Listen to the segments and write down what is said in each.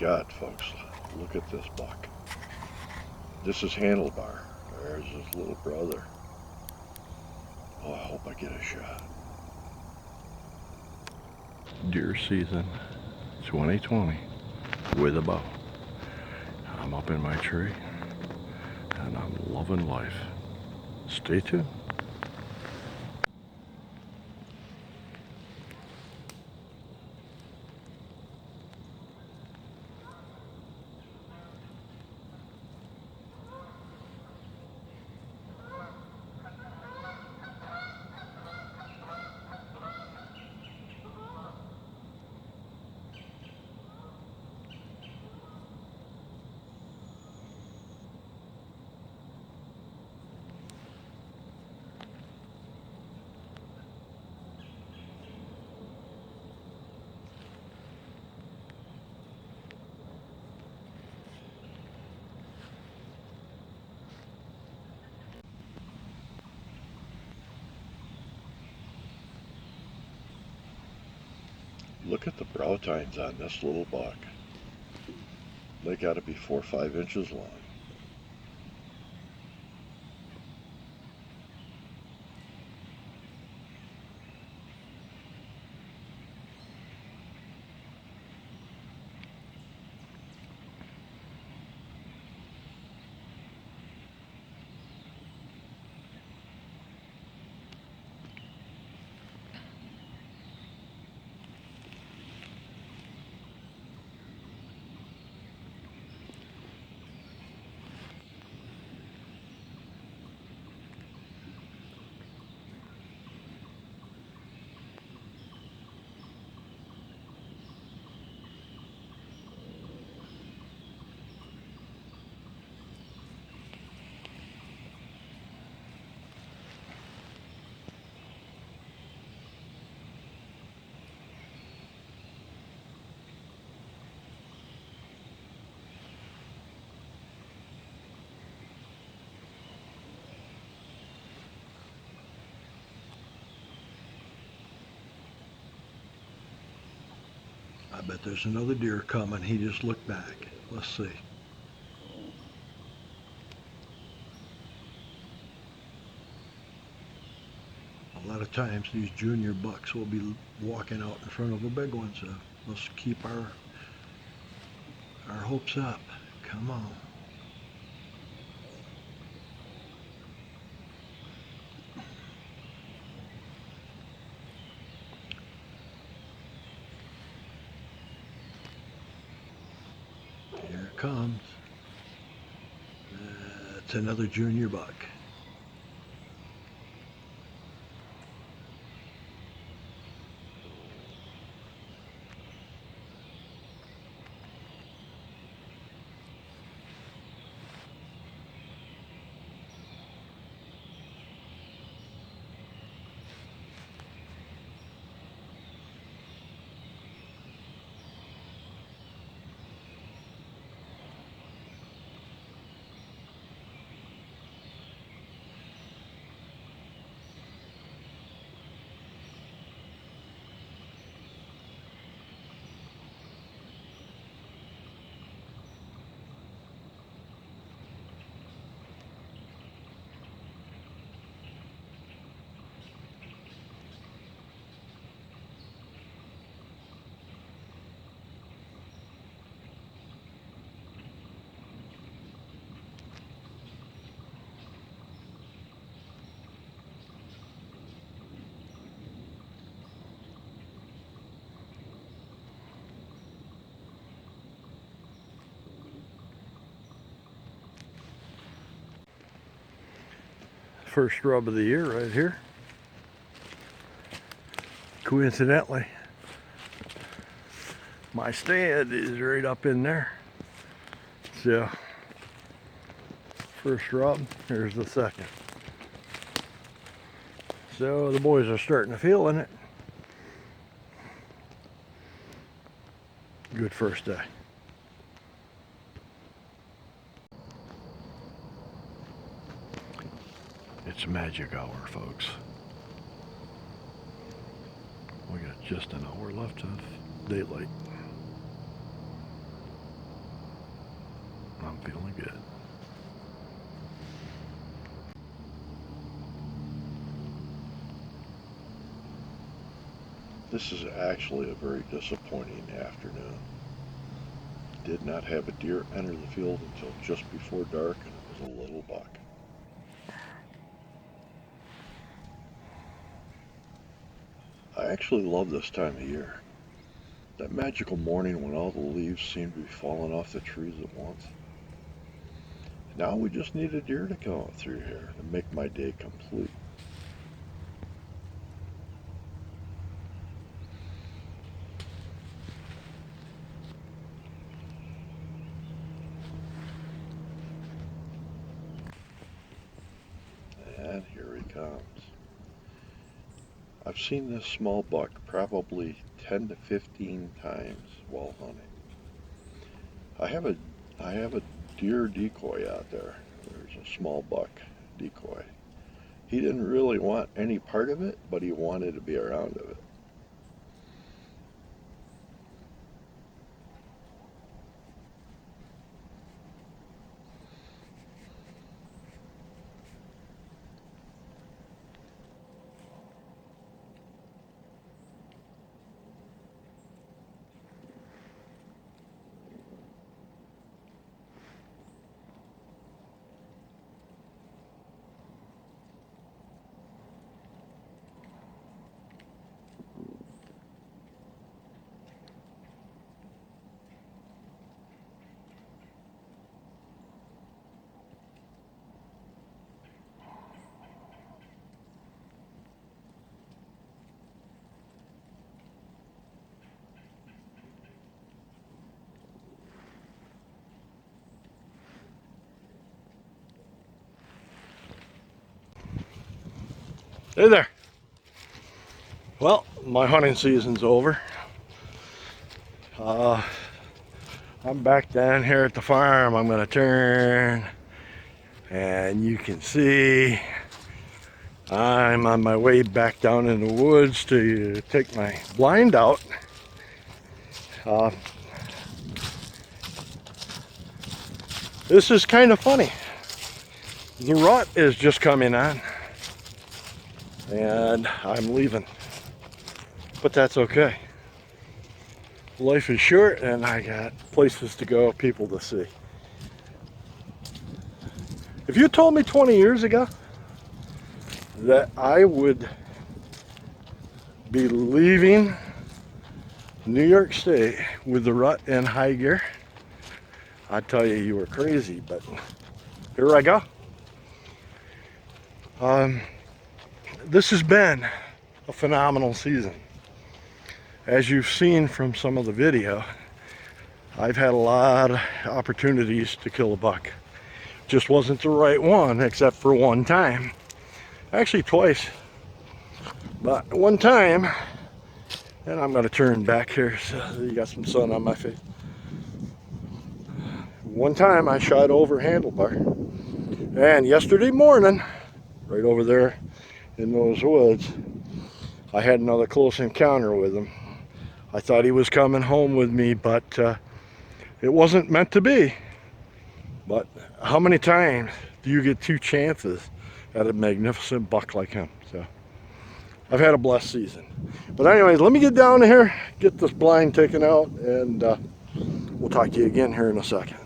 God, folks, look at this buck. This is Handelbar. There's his little brother. Oh, I hope I get a shot. Deer season 2020 with a bow. I'm up in my tree and I'm loving life. Stay tuned. Look at the brow tines on this little buck. They got to be 4 or 5 inches long. I bet there's another deer coming. He just looked back. Let's see. A lot of times these junior bucks will be walking out in front of the big ones. Let's keep our hopes up. Come on. Here it comes. It's another junior buck. First rub of the year right here. Coincidentally, my stand is right up in there. So, first rub, here's the second. So the boys are starting to feel in it. Good first day. It's magic hour, folks. We got just an hour left of daylight. feeling good. This is actually a very disappointing afternoon. Did not have a deer enter the field until just before dark, and it was a little buck. I actually love this time of year. That magical morning when all the leaves seem to be falling off the trees at once. Now we just need a deer to come out through here to make my day complete. And here he comes. I've seen this small buck probably 10 to 15 times while hunting. I have a deer decoy out there. There's a small buck decoy. He didn't really want any part of it, but he wanted to be around of it. Hey there. Well, my hunting season's over. I'm back down here at the farm. I'm gonna turn and you can see I'm on my way back down in the woods to take my blind out. This is kind of funny. The rut is just coming on and I'm leaving, but that's okay. Life is short and I got places to go, people to see. If you told me 20 years ago that I would be leaving New York State with the rut in high gear, I'd tell you you were crazy, but here I go. This has been a phenomenal season. As you've seen from some of the video, I've had a lot of opportunities to kill a buck. Just wasn't the right one, except for one time. Actually twice, but one time, and I'm gonna turn back here so you got some sun on my face. One time I shot over Handelbar, and yesterday morning, right over there in those woods, I had another close encounter with him. I thought he was coming home with me, but it wasn't meant to be. But how many times do you get two chances at a magnificent buck like him? So I've had a blessed season. But anyways, let me get down here, get this blind taken out, and we'll talk to you again here in a second.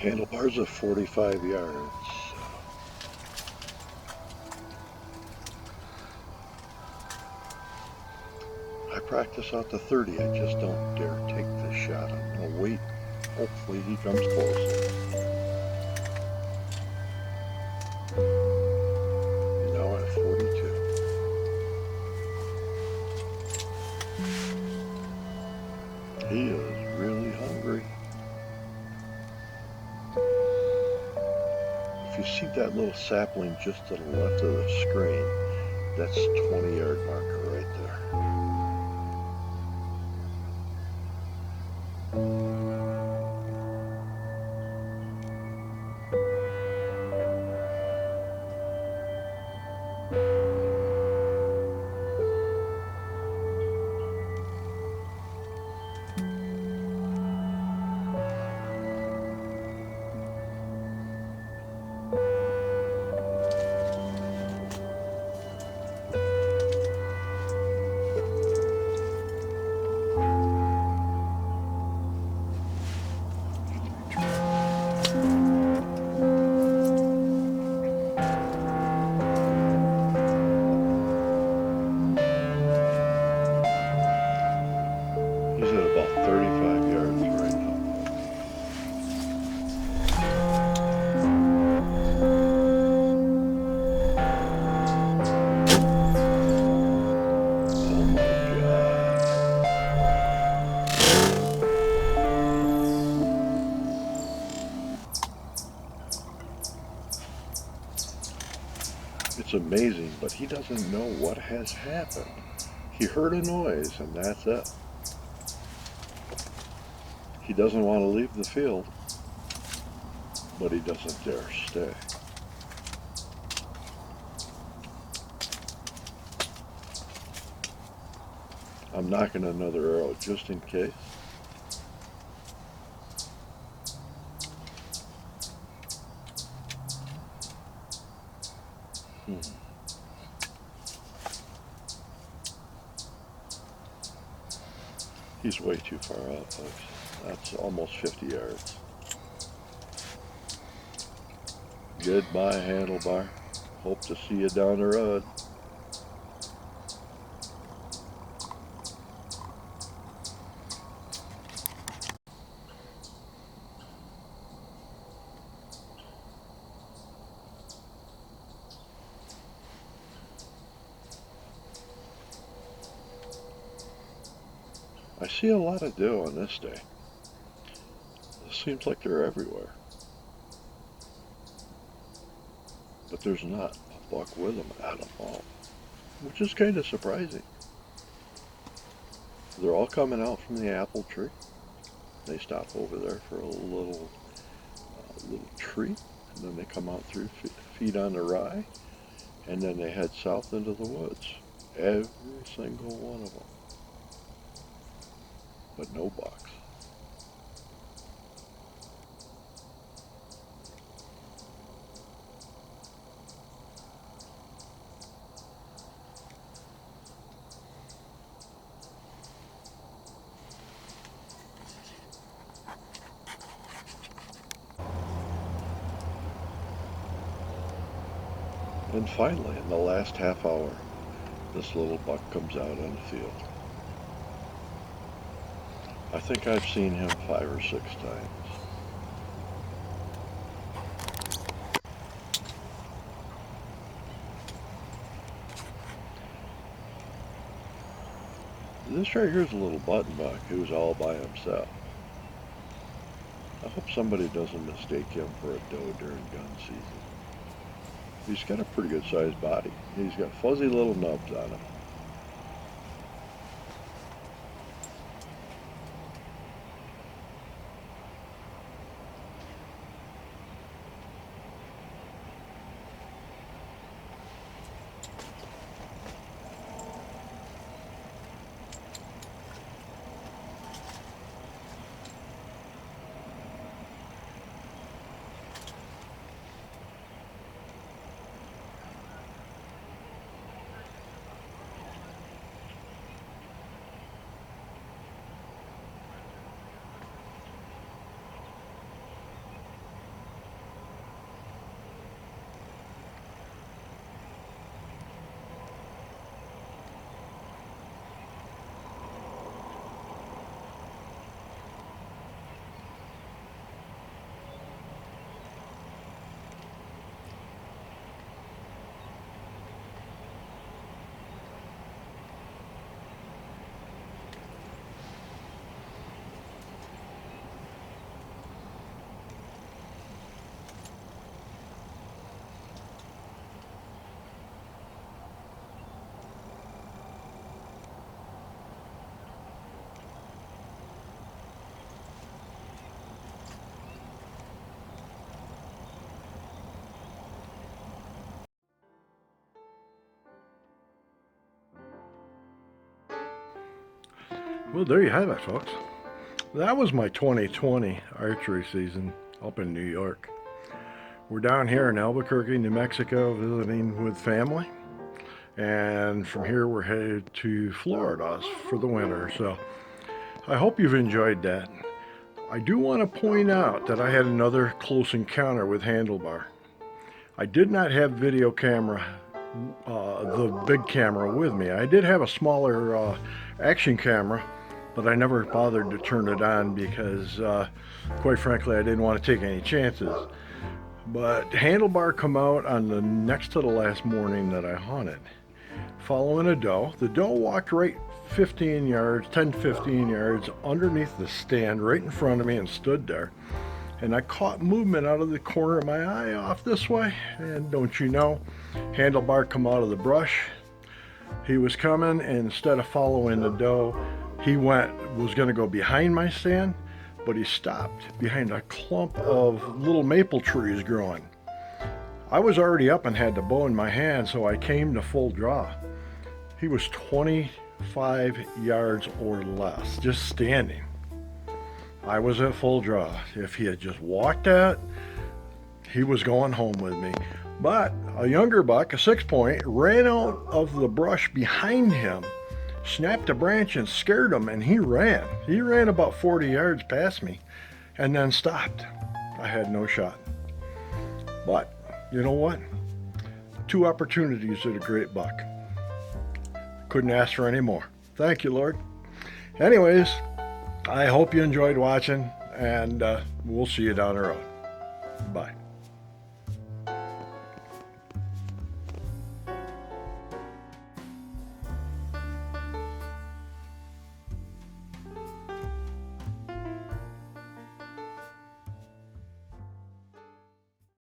Handlebars of 45 yards. I practice out to 30. I just don't dare take this shot. I'm going to wait. Hopefully he comes close. He's now at 42. He is really hungry. If you see that little sapling just to the left of the screen, that's 20-yard marker right there. He's at about 35 yards right now. Oh my God. It's amazing, but he doesn't know what has happened. He heard a noise and that's it. He doesn't want to leave the field, but he doesn't dare stay. I'm knocking another arrow just in case. He's way too far out, folks. That's almost 50 yards. Goodbye, Handlebar. Hope to see you down the road. I see a lot of doe on this day. It seems like they're everywhere. But there's not a buck with them at all, which is kind of surprising. They're all coming out from the apple tree. They stop over there for a little tree, and then they come out through, feed on the rye, and then they head south into the woods. Every single one of them. But no bucks. And finally, in the last half hour, this little buck comes out on the field. I think I've seen him 5 or 6 times. This right here is a little button buck who's all by himself. I hope somebody doesn't mistake him for a doe during gun season. He's got a pretty good sized body. He's got fuzzy little nubs on him. Well, there you have it, folks. That was my 2020 archery season up in New York. We're down here in Albuquerque, New Mexico, visiting with family. And from here, we're headed to Florida for the winter. So I hope you've enjoyed that. I do want to point out that I had another close encounter with Handelbar. I did not have video camera, the big camera with me. I did have a smaller action camera, but I never bothered to turn it on because, quite frankly, I didn't want to take any chances. But Handelbar come out on the next to the last morning that I hunted, following a doe. The doe walked right 15 yards, 10-15 yards underneath the stand right in front of me and stood there. And I caught movement out of the corner of my eye off this way. And don't you know, Handelbar come out of the brush. He was coming, and instead of following the doe, he was going to go behind my stand, but he stopped behind a clump of little maple trees growing. I was already up and had the bow in my hand, so I came to full draw. He was 25 yards or less, just standing. I was at full draw. If he had just walked out, he was going home with me. But a younger buck, a 6-point, ran out of the brush behind him, snapped a branch and scared him, and he ran. He ran about 40 yards past me and then stopped. I had no shot. But you know what? 2 opportunities at a great buck. Couldn't ask for any more. Thank you, Lord. Anyways, I hope you enjoyed watching, and we'll see you down the road. Bye.